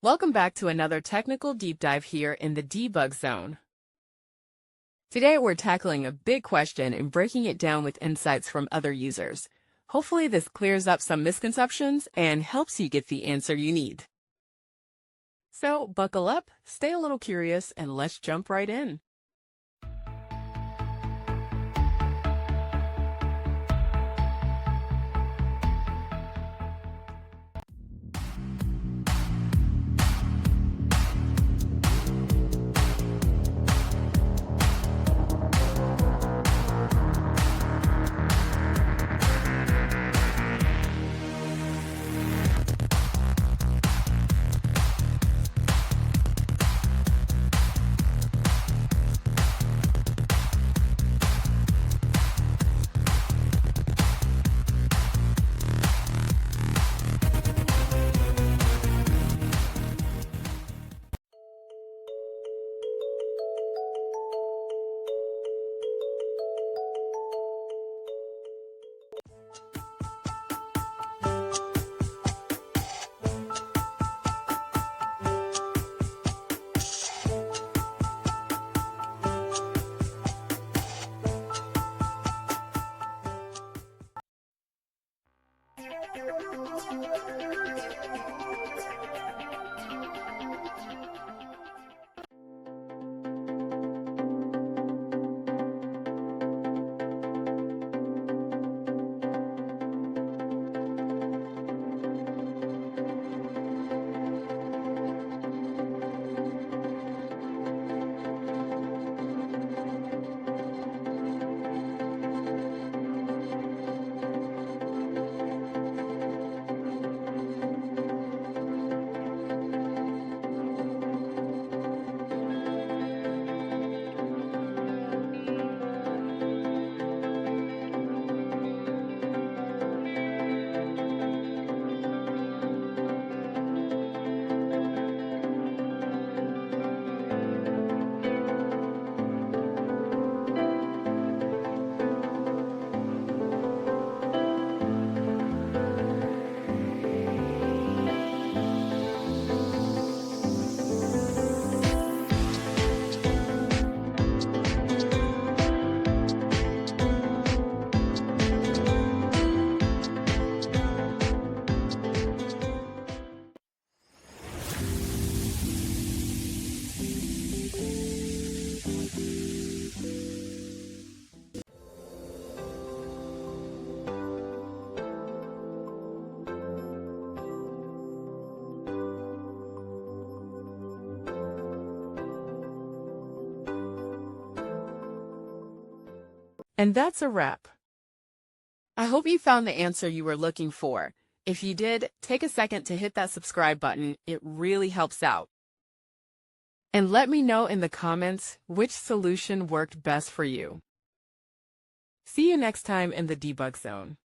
Welcome back to another technical deep dive here in the debug zone. Today we're tackling a big question and breaking it down with insights from other users. Hopefully this clears up some misconceptions and helps you get the answer you need. So buckle up, stay a little curious, and let's jump right in. And that's a wrap. I hope you found the answer you were looking for. If you did, take a second to hit that subscribe button. It really helps out. And let me know in the comments which solution worked best for you. See you next time in the debug zone.